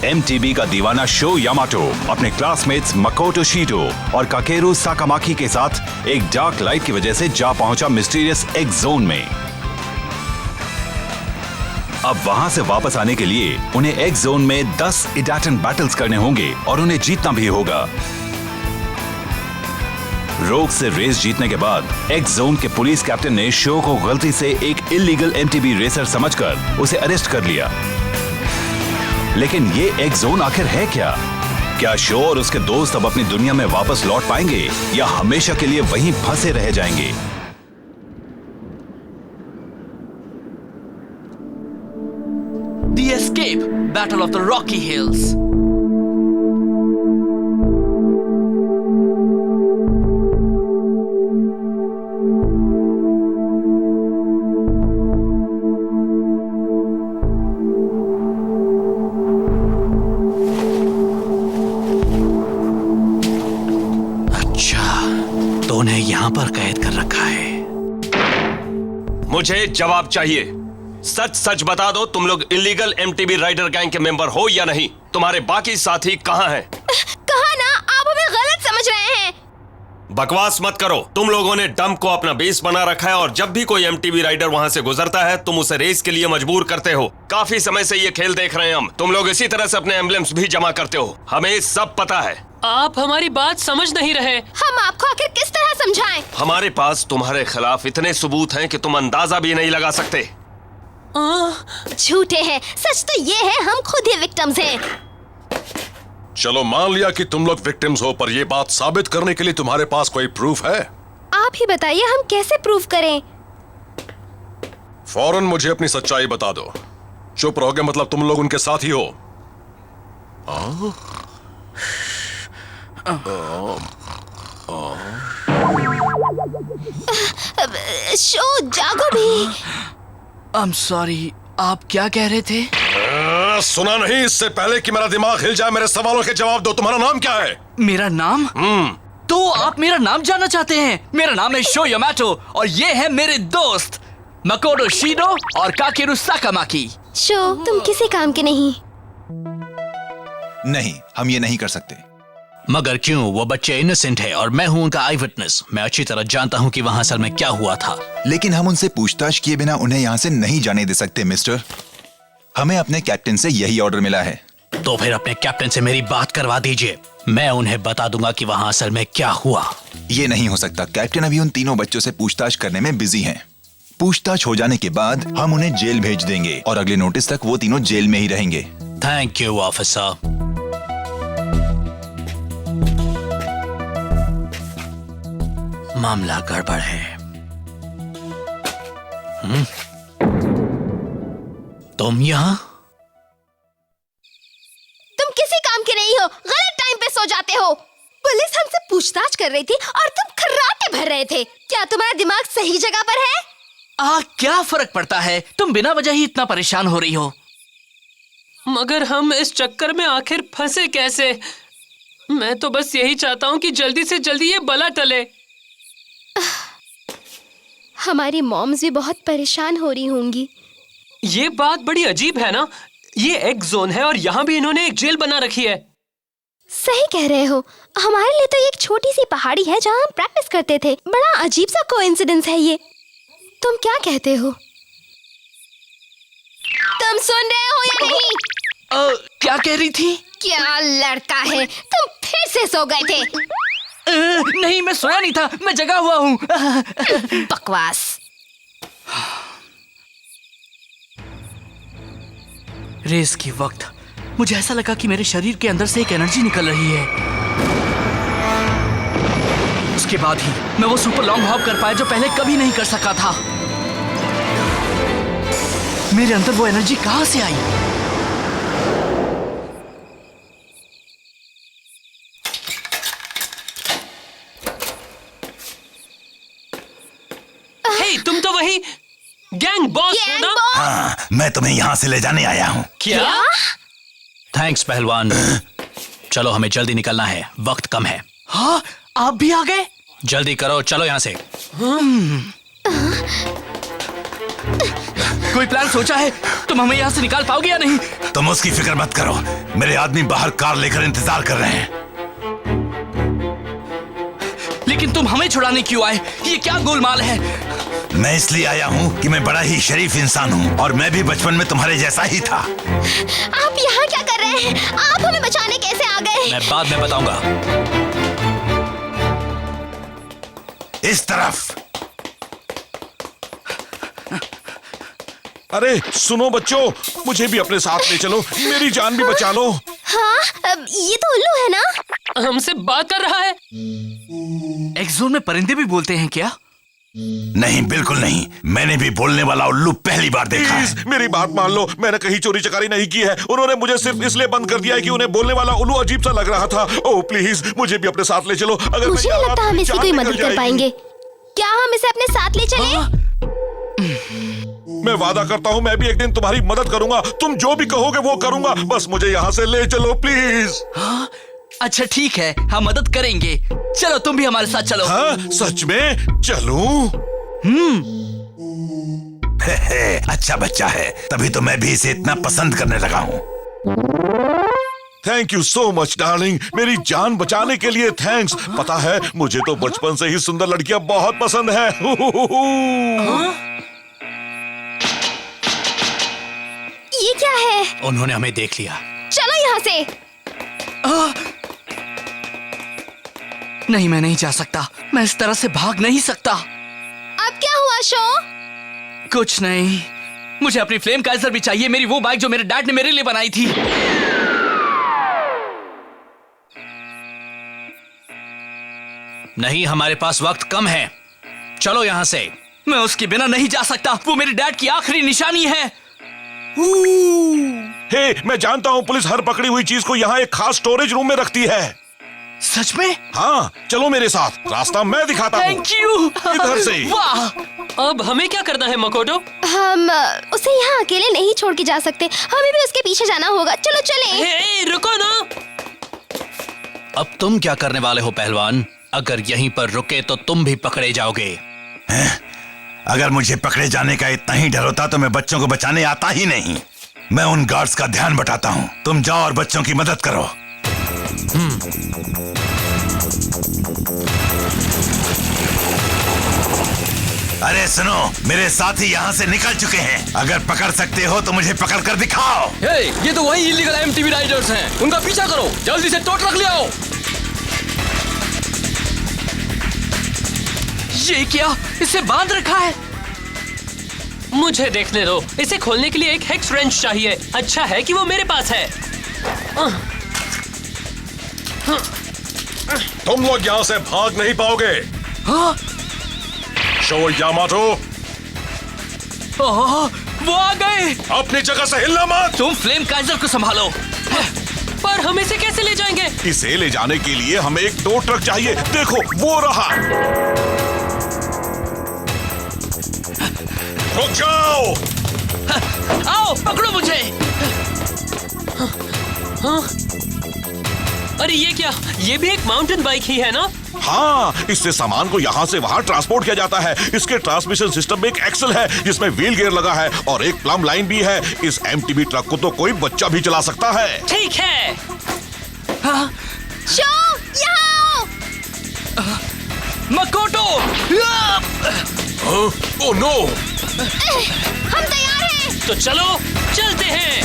MTV का दीवाना show Yamato अपने क्लासमेट्स मकोटो शीटो और काकेरू साकामाकी के साथ एक डार्क लाइट की वजह से जा पहुंचा मिस्टीरियस एक्स जोन में। अब वहां से वापस आने के लिए उन्हें एक्स जोन में 10 इडाटन बैटल्स करने होंगे और उन्हें जीतना भी होगा। रोग से रेस जीतने के बाद एक्स जोन के पुलिस कैप्टन ने शो को गलती से एक इल्लीगल MTV रेसर समझकर उसे अरेस्ट कर लिया। लेकिन ये एक्स जोन आखिर है क्या? क्या शो और उसके दोस्त अब अपनी दुनिया में वापस लौट पाएंगे या हमेशा के लिए वहीं फंसे रह जाएंगे? The Escape, Battle of the Rocky Hills. अच्छा, तो उन्हें यहाँ पर कैद कर रखा है। मुझे जवाब चाहिए। सच सच बता दो, तुम लोग इलीगल MTV राइडर गैंग के मेंबर हो या नहीं? तुम्हारे बाकी साथी कहाँ हैं? कहा ना, आप हमें गलत समझ रहे हैं। बकवास मत करो। तुम लोगों ने डंप को अपना बेस बना रखा है और जब भी कोई MTV राइडर वहाँ से गुजरता है तुम उसे रेस के लिए मजबूर करते हो। काफी समय से ये खेल देख रहे हैं हम। तुम लोग इसी तरह से अपने एम्बलेम्स भी जमा करते हो, हमें सब पता है। आप हमारी बात समझ नहीं रहे। हम आपको आखिर किस तरह समझाएं? हमारे पास तुम्हारे खिलाफ इतने सबूत हैं कि तुम अंदाजा भी नहीं लगा सकते। झूठे हैं, सच तो ये है हम खुद ही विक्टिम्स हैं। चलो मान लिया कि तुम लोग विक्टिम्स हो, पर ये बात साबित करने के लिए तुम्हारे पास कोई प्रूफ है? आप ही बताइए, हम कैसे प्रूफ करें? फौरन मुझे अपनी सच्चाई बता दो। चुप रहोगे मतलब तुम लोग उनके साथ ही हो? शो जागो भी। I'm sorry, आप क्या कह रहे थे? सुना नहीं? इससे पहले कि मेरा दिमाग हिल जाए मेरे सवालों के जवाब दो। तुम्हारा नाम क्या है? मेरा नाम? तो आप मेरा नाम जानना चाहते हैं? मेरा नाम है शो यामाटो और ये है मेरे दोस्त मकोटो शीटो और काकेरू साकामाकी। शो, तुम किसी काम के नहीं। नहीं, हम ये नहीं कर सकते। मगर क्यों? वो बच्चे इनोसेंट है और मैं हूँ उनका आई विटनेस। मैं अच्छी तरह जानता हूँ कि वहाँ असल में क्या हुआ था। लेकिन हम उनसे पूछताछ किए बिना उन्हें यहाँ से नहीं जाने दे सकते मिस्टर। हमें अपने कैप्टन से यही ऑर्डर मिला है। तो फिर अपने कैप्टन से मेरी बात करवा दीजिए, मैं उन्हें बता दूंगा कि वहाँ असल में क्या हुआ। ये नहीं हो सकता। कैप्टन अभी उन तीनों बच्चों से पूछताछ करने में बिजी हैं। पूछताछ हो जाने के बाद हम उन्हें जेल भेज देंगे और अगले नोटिस तक वो तीनों जेल में ही रहेंगे। Thank you officer. मामला गड़बड़ है। तुम यहाँ? तुम किसी काम के नहीं हो, गलत टाइम पे सो जाते हो। पुलिस हमसे पूछताछ कर रही थी और तुम खर्राटे भर रहे थे। क्या तुम्हारा दिमाग सही जगह पर है? क्या फर्क पड़ता है? तुम बिना वजह ही इतना परेशान हो रही हो। मगर हम इस चक्कर में आखिर फंसे कैसे? मैं तो बस यही चाहता हूँ कि जल्दी से जल्दी ये बला टले। हमारी मॉम्स भी बहुत परेशान हो रही होंगी। ये बात बड़ी अजीब है ना? ये एक्स जोन है और यहाँ भी इन्होंने एक जेल बना रखी है। सही कह रहे हो। हमारे लिए तो ये एक छोटी सी पहाड़ी है जहाँ हम प्रैक्टिस करते थे। बड़ा अजीब सा कोइंसिडेंस है ये। तुम क्या कहते हो? तुम सुन रहे हो या नहीं? क्या कह रही थी? क्या लड़का है, तुम फिर से सो गए थे। नहीं, मैं सोया नहीं था, मैं जगा हुआ हूँ। बकवास। रेस की वक्त मुझे ऐसा लगा कि मेरे शरीर के अंदर से एक एनर्जी निकल रही है। उसके बाद ही मैं वो सुपर लॉन्ग हॉप कर पाया जो पहले कभी नहीं कर सका था। मेरे अंदर वो एनर्जी कहां से आई? हे, तुम तो वही गैंग बॉस हो ना? हाँ, मैं तुम्हें यहाँ से ले जाने आया हूँ। क्या? थैंक्स पहलवान। चलो हमें जल्दी निकलना है, वक्त कम है। हाँ, आप भी आ गए? जल्दी करो, चलो यहाँ से। कोई प्लान सोचा है? तुम हमें यहाँ से निकाल पाओगे या नहीं? तुम उसकी फिक्र मत करो, मेरे आदमी बाहर कार लेकर इंतजार कर रहे हैं। लेकिन तुम हमें छुड़ाने क्यों आए? ये क्या गोलमाल है? मैं इसलिए आया हूँ कि मैं बड़ा ही शरीफ इंसान हूँ और मैं भी बचपन में तुम्हारे जैसा ही था। आप यहाँ क्या कर रहे हैं? आप हमें बचाने कैसे आ गए? मैं बाद में बताऊंगा। इस तरफ। अरे सुनो बच्चों, मुझे भी अपने साथ ले चलो, मेरी जान भी बचा लो। हाँ, ये तो उल्लू है ना? हमसे बात कर रहा है। एक्स-ज़ोन में परिंदे भी बोलते हैं क्या? नहीं, बिल्कुल नहीं। मैंने भी बोलने वाला उल्लू पहली बार देखा है। प्लीज मेरी बात मान लो, मैंने कहीं चोरी चकारी नहीं की है। उन्होंने मुझे सिर्फ इसलिए बंद कर दिया है कि उन्हें बोलने वाला उल्लू अजीब सा लग रहा था। ओह प्लीज मुझे भी अपने साथ ले चलो। अगर मुझे नहीं लगता हम इसकी कोई मदद कर पाएंगे। क्या हम इसे अपने साथ ले चलें? मैं वादा करता हूँ मैं भी एक दिन तुम्हारी मदद करूंगा। तुम जो भी कहोगे वो करूंगा, बस मुझे यहाँ से ले चलो प्लीज। हाँ? अच्छा ठीक है, हम मदद करेंगे। चलो तुम भी हमारे साथ चलो। हाँ सच में चलूं? अच्छा बच्चा है, तभी तो मैं भी इसे इतना पसंद करने लगा हूँ। Thank you so much darling, मेरी जान बचाने के लिए थैंक्स। पता है मुझे तो बचपन से ही सुंदर लड़कियां बहुत पसंद है। ये क्या है? उन्होंने हमें देख लिया। चलो यहाँ से। नहीं, मैं नहीं जा सकता। मैं इस तरह से भाग नहीं सकता। अब क्या हुआ शो? कुछ नहीं, मुझे अपनी फ्लेम काइजर भी चाहिए, मेरी वो बाइक जो मेरे डैड ने मेरे लिए बनाई थी। नहीं, हमारे पास वक्त कम है, चलो यहाँ से। मैं उसके बिना नहीं जा सकता, वो मेरे डैड की आखिरी निशानी है। हे, मैं जानता हूँ पुलिस हर पकड़ी हुई चीज को यहाँ एक खास स्टोरेज रूम में रखती है। सच में? हाँ चलो मेरे साथ, रास्ता मैं दिखाता हूँ। Thank you. इधर से। वाह। अब हमें क्या करना है मकोटो? हम उसे यहाँ अकेले नहीं छोड़ के जा सकते, हमें भी उसके पीछे जाना होगा। चलो चलें। हे, रुको ना। अब तुम क्या करने वाले हो पहलवान? अगर यहीं पर रुके तो तुम भी पकड़े जाओगे। अगर मुझे पकड़े जाने का इतना ही डर होता तो मैं बच्चों को बचाने आता ही नहीं। मैं उन गार्ड्स का ध्यान बटाता हूँ, तुम जाओ और बच्चों की मदद करो। अरे सुनो, मेरे साथी यहाँ से निकल चुके हैं। अगर पकड़ सकते हो तो मुझे पकड़ कर दिखाओ। ये तो वही इलीगल एमटीवी राइडर्स हैं। उनका पीछा करो, जल्दी से टो ट्रक ले आओ। ये क्या? इसे बांध रखा है। मुझे देखने दो, इसे खोलने के लिए एक हेक्स रेंच चाहिए। अच्छा है कि वो मेरे पास है। तुम लोग यहाँ से भाग नहीं पाओगे। हाँ? शो यामाटो, वो आ गए। अपनी जगह से हिलना मत। तुम फ्लेम काइजर को संभालो। पर हम इसे कैसे ले जाएंगे? इसे ले जाने के लिए हमें एक टो ट्रक चाहिए। देखो वो रहा। रुक जाओ। आओ पकड़ो मुझे। अरे ये क्या? ये भी एक माउंटेन बाइक ही है ना? हाँ, इससे सामान को यहाँ से वहाँ ट्रांसपोर्ट किया जाता है। इसके ट्रांसमिशन सिस्टम में एक एक्सल है जिसमें व्हील गियर लगा है और एक प्लम लाइन भी है। इस एमटीबी ट्रक को तो कोई बच्चा भी चला सकता है। ठीक है। हाँ? शो, यहाँ आओ। मकोटो। Oh no. हम तैयार हैं। तो चलो चलते हैं।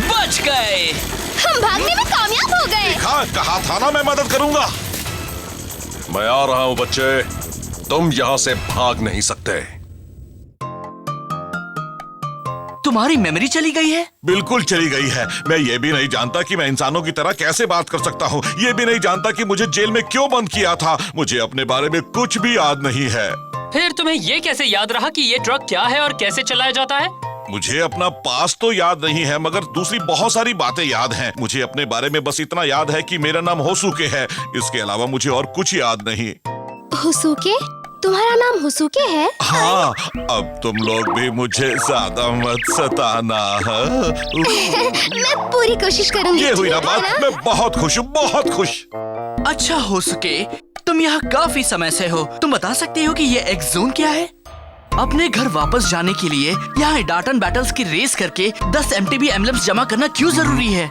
बच गए। हम भागने में कामयाब हो गए। हाँ, कहा था ना मैं मदद करूंगा। मैं आ रहा हूँ बच्चे, तुम यहाँ से भाग नहीं सकते। तुम्हारी मेमोरी चली गई है? बिल्कुल चली गई है। मैं ये भी नहीं जानता कि मैं इंसानों की तरह कैसे बात कर सकता हूँ। ये भी नहीं जानता कि मुझे जेल में क्यों बंद किया था। मुझे अपने बारे में कुछ भी याद नहीं है। फिर तुम्हें ये कैसे याद रहा कि ये ट्रक क्या है और कैसे चलाया जाता है? मुझे अपना पास तो याद नहीं है, मगर दूसरी बहुत सारी बातें याद हैं। मुझे अपने बारे में बस इतना याद है कि मेरा नाम होसुके है। इसके अलावा मुझे और कुछ याद नहीं। हुसुके? तुम्हारा नाम हुसुके है? हाँ, अब तुम लोग भी मुझे ज्यादा मत सताना। मैं पूरी कोशिश करूंगी। ये हुई ना ठीक है बात। मैं बहुत खुश हूँ, बहुत खुश। अच्छा होसुके, तुम तुम यहाँ काफी समय से हो। तुम बता सकती हो कि ये एक्स जोन क्या है? अपने घर वापस जाने के लिए यहाँ डाटन बैटल्स की रेस करके 10 MTB एम्बलम्स जमा करना क्यों जरूरी है?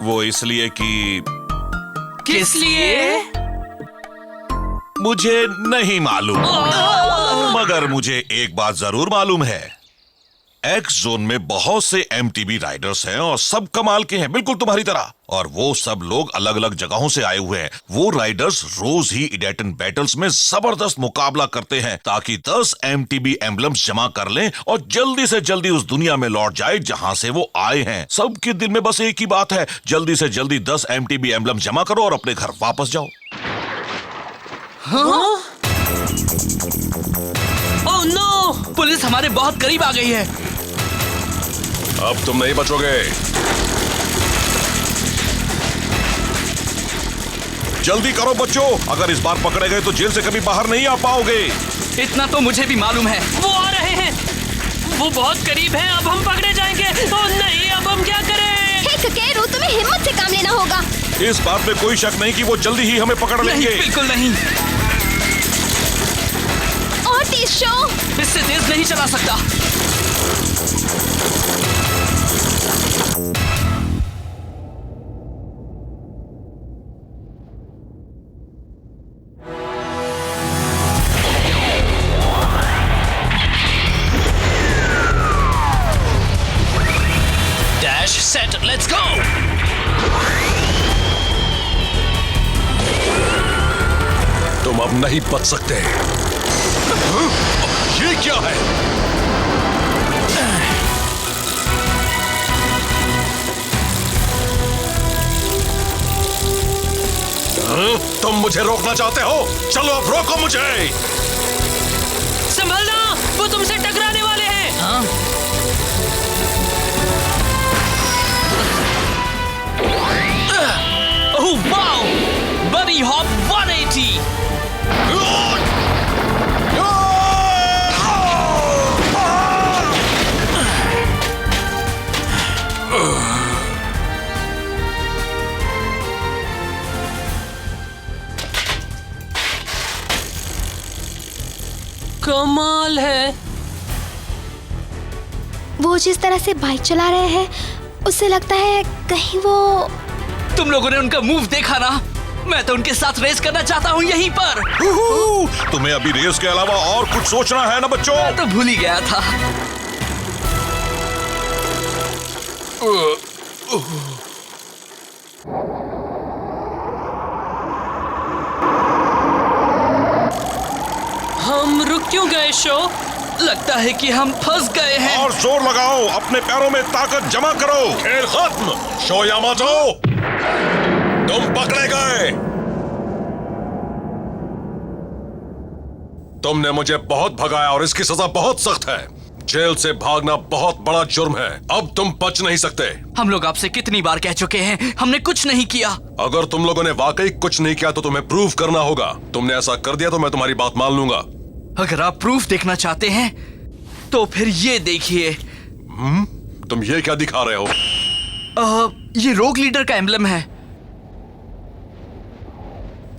वो इसलिए कि किस लिए? मुझे नहीं मालूम, मगर मुझे एक बात जरूर मालूम है। एक्स जोन में बहुत से MTB राइडर्स हैं और सब कमाल के हैं, बिल्कुल तुम्हारी तरह। और वो सब लोग अलग अलग जगहों से आए हुए हैं। वो राइडर्स रोज ही इडेटन बैटल्स में जबरदस्त मुकाबला करते हैं ताकि 10 MTB एम्बलम्स जमा कर लें और जल्दी से जल्दी उस दुनिया में लौट जाए जहां से वो आए हैं। सबके दिल में बस एक ही बात है, जल्दी से जल्दी 10 MTB एम्बलम जमा करो और अपने घर वापस जाओ। हाँ? Oh no! पुलिस हमारे बहुत करीब आ गई है। अब तुम नहीं बचोगे। जल्दी करो बच्चों, अगर इस बार पकड़े गए तो जेल से कभी बाहर नहीं आ पाओगे। इतना तो मुझे भी मालूम है। वो आ रहे हैं। वो बहुत करीब हैं। अब हम पकड़े जाएंगे। ओह नहीं, अब हम क्या करें? हे ककेरू, तुम्हें हिम्मत से काम लेना होगा। इस बात में कोई शक नहीं कि वो जल्दी ही हमें पकड़ नहीं, लेंगे। बिल्कुल नहीं। और तेज शो। इससे तेज नहीं चला सकता। Dash, set, let's go! तुम अब नहीं बच सकते। ये क्या है? तुम मुझे रोकना चाहते हो? चलो अब रोको मुझे। संभलना, वो तुमसे टकराने वाले हैं। हाँ? Oh wow! Buddy hop 180! कमाल है। वो जिस तरह से बाइक चला रहे हैं, उससे लगता है कहीं वो... तुम लोगों ने उनका मूव देखा ना? मैं तो उनके साथ रेस करना चाहता हूँ यहीं पर। तुम्हें अभी रेस के अलावा और कुछ सोचना है ना बच्चों? मैं तो भूल ही गया था। हम रुक क्यों गए शो? लगता है कि हम फंस गए हैं। और जोर लगाओ, अपने पैरों में ताकत जमा करो। खेल खत्म। शो यामाटो, तुम पकड़े गए। तुमने मुझे बहुत भगाया और इसकी सजा बहुत सख्त है। जेल से भागना बहुत बड़ा जुर्म है। अब तुम बच नहीं सकते। हम लोग आपसे कितनी बार कह चुके हैं, हमने कुछ नहीं किया। अगर तुम लोगों ने वाकई कुछ नहीं किया तो तुम्हें प्रूव करना होगा। तुमने ऐसा कर दिया तो मैं तुम्हारी बात मान लूंगा। अगर आप प्रूफ देखना चाहते हैं तो फिर ये देखिए। तुम ये क्या दिखा रहे हो? ये रोग लीडर का एम्बलम है।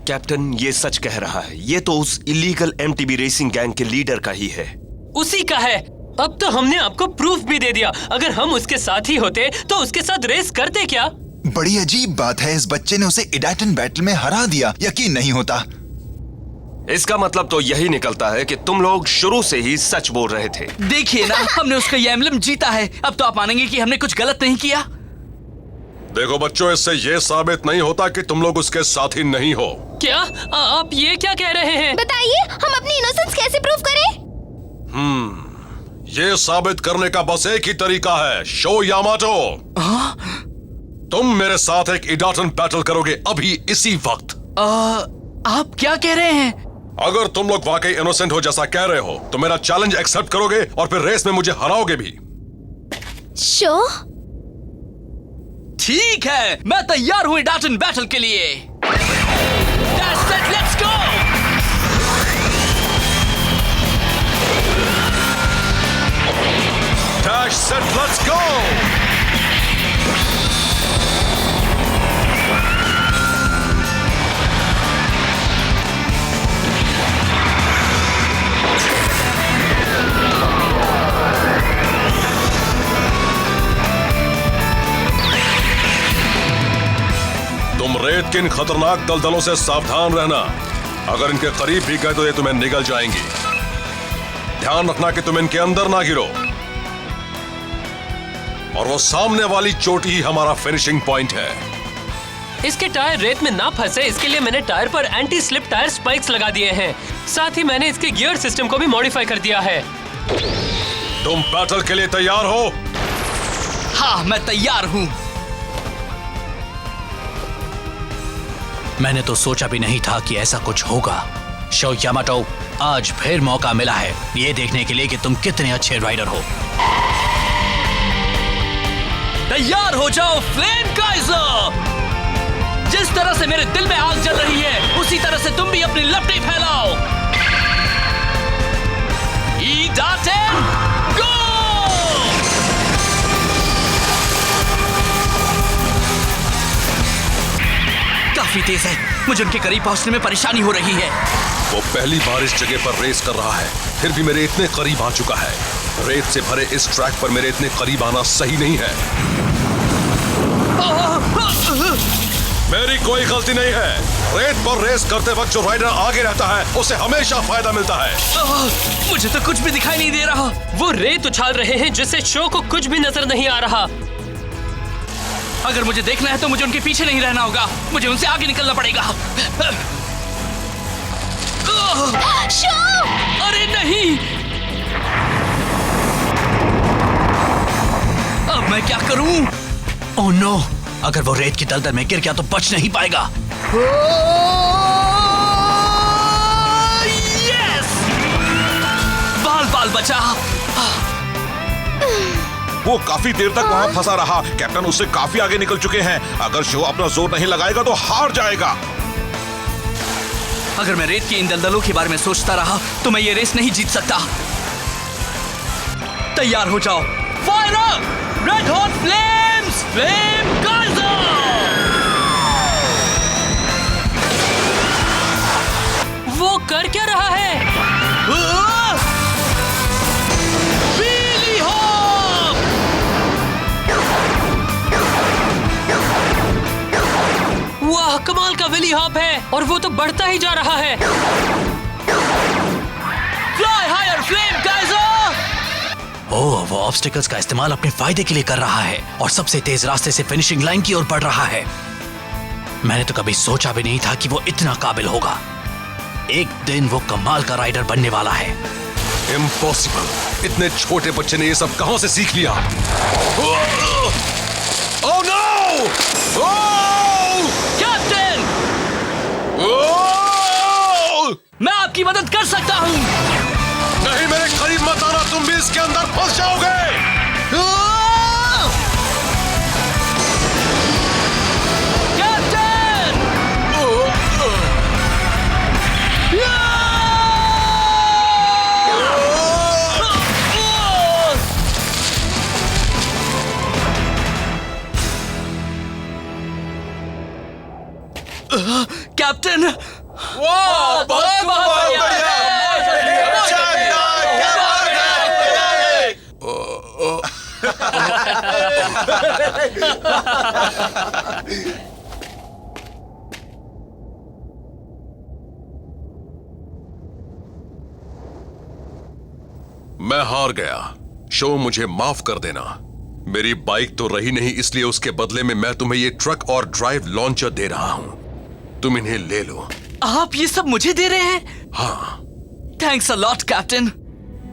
कैप्टन, ये सच कह रहा है। ये तो उस इलीगल MTB रेसिंग गैंग के लीडर का ही है। उसी का है। अब तो हमने आपको प्रूफ भी दे दिया। अगर हम उसके साथ ही होते तो उसके साथ रेस करते क्या? बड़ी अजीब बात है, इस बच्चे ने उसे इडाटन बैटल में हरा दिया। यकीन नहीं होता। इसका मतलब तो यही निकलता है कि तुम लोग शुरू से ही सच बोल रहे थे। देखिए ना, हमने उसका ये एम्बलम जीता है। अब तो आप मानेंगे कि हमने कुछ गलत नहीं किया। देखो बच्चों, इससे ये साबित नहीं होता कि तुम लोग उसके साथी नहीं हो। क्या आप ये क्या कह रहे हैं? बताइए, हम अपनी इनोसेंस कैसे प्रूव करें? ये साबित करने का बस एक ही तरीका है, शो यामाटो। तुम मेरे साथ एक इडाटन बैटल करोगे अभी इसी वक्त। आप क्या कह रहे हैं? अगर तुम लोग वाकई इनोसेंट हो जैसा कह रहे हो तो मेरा चैलेंज एक्सेप्ट करोगे और फिर रेस में मुझे हराओगे भी। शो? ठीक है, मैं तैयार हूँ डाटन बैटल के लिए। That's it, let's go! Dash, set, let's go! किन खतरनाक दलदलों से सावधान रहना। अगर इनके करीब भी गए तो ये तुम्हें निगल जाएंगी। ध्यान रखना कि तुम इनके अंदर ना गिरो। और वो सामने वाली चोटी ही हमारा फिनिशिंग पॉइंट है। इसके टायर रेत में ना फंसे इसके लिए मैंने टायर पर एंटी स्लिप टायर स्पाइक्स लगा दिए हैं। साथ ही मैंने इसके गियर सिस्टम को भी मॉडिफाई कर दिया है। तुम बैटल के लिए तैयार हो? हाँ, मैं तैयार हूँ। मैंने तो सोचा भी नहीं था कि ऐसा कुछ होगा। शो यामाटो, आज फिर मौका मिला है ये देखने के लिए कि तुम कितने अच्छे राइडर हो। तैयार हो जाओ फ्लेम काइजर। जिस तरह से मेरे दिल में आग जल रही है उसी तरह से तुम भी अपनी लपटें फैलाओ। ईडाटेन गो! काफी तेज है, मुझे उनके करीब पहुंचने में परेशानी हो रही है। वो पहली बार इस जगह पर रेस कर रहा है, फिर भी मेरे इतने करीब आ चुका है। रेत से भरे इस ट्रैक पर मेरे इतने करीब आना सही नहीं है। मेरी कोई गलती नहीं है। रेत पर रेस करते वक्त जो राइडर आगे रहता है उसे हमेशा फायदा मिलता है। मुझे तो कुछ भी दिखाई नहीं दे रहा। वो रेत उछाल रहे हैं जिससे शो को कुछ भी नजर नहीं आ रहा। अगर मुझे देखना है तो मुझे उनके पीछे नहीं रहना होगा, मुझे उनसे आगे निकलना पड़ेगा। शो! अरे नहीं! अब मैं क्या करूं? Oh no! अगर वो रेत की दलदल में गिर गया तो बच नहीं पाएगा। यस! बाल बचा। वो काफी देर तक वहाँ फंसा रहा। कैप्टन उससे काफी आगे निकल चुके हैं। अगर शो अपना जोर नहीं लगाएगा तो हार जाएगा। अगर मैं रेत की इन दलदलों के बारे में सोचता रहा तो मैं ये रेस नहीं जीत सकता। तैयार हो जाओ। Fire up! Red hot flames! Flame Kaizer! वो कर क्या रहा है? Billy Hawk! वाह, कमाल का विली हॉप है और वो तो बढ़ता ही जा रहा है। Fly higher, flame Kaiser! Oh, वो ऑब्स्टिकल्स का इस्तेमाल अपने फायदे के लिए कर रहा है और सबसे तेज रास्ते से फिनिशिंग लाइन की ओर बढ़ रहा है। मैंने तो कभी सोचा भी नहीं था कि वो इतना काबिल होगा। एक दिन वो कमाल का राइडर बनने वाला है। इम्पॉसिबल! इतने छोटे बच्चे ने ये सब कहां से सीख लिया? Oh no! कैप्टन! मैं आपकी मदद कर सकता हूँ। नहीं, मेरे करीब मत आना, तुम भी इसके अंदर फंस जाओगे। कैप्टन! कैप्टन! मैं हार गया। शो, मुझे माफ कर देना। मेरी बाइक तो रही नहीं, इसलिए उसके बदले में मैं तुम्हें ये ट्रक और ड्राइव लॉन्चर दे रहा हूं। तुम इन्हें ले लो। आप ये सब मुझे दे रहे हैं? हाँ। Thanks a lot captain.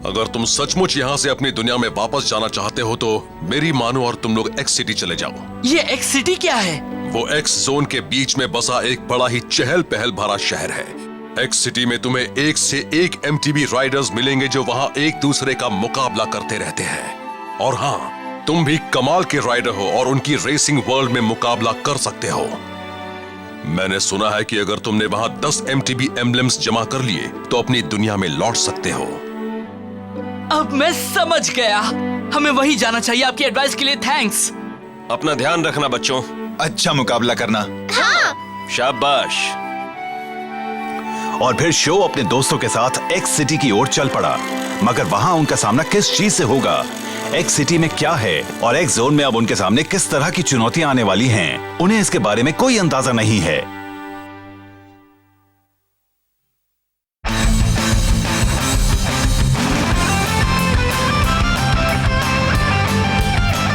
अगर तुम सचमुच यहाँ से अपनी दुनिया में वापस जाना चाहते हो तो मेरी मानो और तुम लोग एक्स सिटी चले जाओ। ये एक्स सिटी क्या है? वो एक्स जोन के बीच में बसा एक बड़ा ही चहल पहल भरा शहर है। एक्स सिटी में तुम्हें एक से एक एमटीबी राइडर्स मिलेंगे जो वहाँ एक दूसरे का मुकाबला करते रहते हैं। और हाँ, तुम भी कमाल के राइडर हो और उनकी रेसिंग वर्ल्ड में मुकाबला कर सकते हो। मैंने सुना है कि अगर तुमने वहां 10 एमटीबी एम्ब्लेम्स जमा कर लिए तो अपनी दुनिया में लौट सकते हो। अब मैं समझ गया। हमें वहीं जाना चाहिए। आपकी एडवाइस के लिए थैंक्स। अपना ध्यान रखना बच्चों। अच्छा मुकाबला करना। शाबाश। और फिर शो अपने दोस्तों के साथ एक्स सिटी की ओर चल पड़ा। मगर वहां उनका सामना किस चीज से होगा एक्स सिटी में क्या है और एक्स जोन में अब उनके सामने किस तरह की चुनौतियां आने वाली हैं, उन्हें इसके बारे में कोई अंदाजा नहीं है।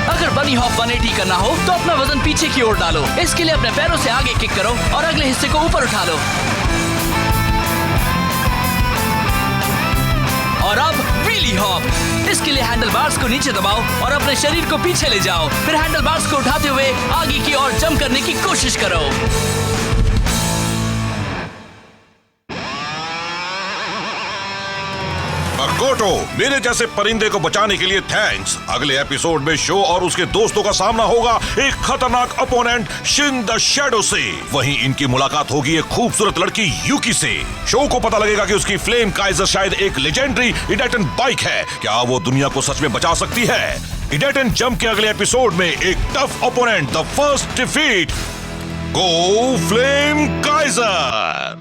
अगर बनी हॉप 180 करना हो तो अपना वजन पीछे की ओर डालो। इसके लिए अपने पैरों से आगे किक करो और अगले हिस्से को ऊपर उठा लो। और अब व्हीली हॉप। इसके लिए हैंडल बार्स को नीचे दबाओ और अपने शरीर को पीछे ले जाओ। फिर हैंडल बार्स को उठाते हुए आगे की ओर जंप करने की कोशिश करो। गोटो, मेरे जैसे परिंदे को बचाने के लिए थैंक्स। अगले एपिसोड में शो और उसके दोस्तों का सामना होगा एक खतरनाक अपोनेंट शिन द शैडो से। वहीं इनकी मुलाकात होगी एक खूबसूरत लड़की यूकी से। शो को पता लगेगा कि उसकी फ्लेम काइजर शायद एक लेजेंडरी इडेटन बाइक है। क्या वो दुनिया को सच में बचा सकती है? इडेटन जंप के अगले एपिसोड में एक tough opponent, the first defeat. Go flame Kaizer.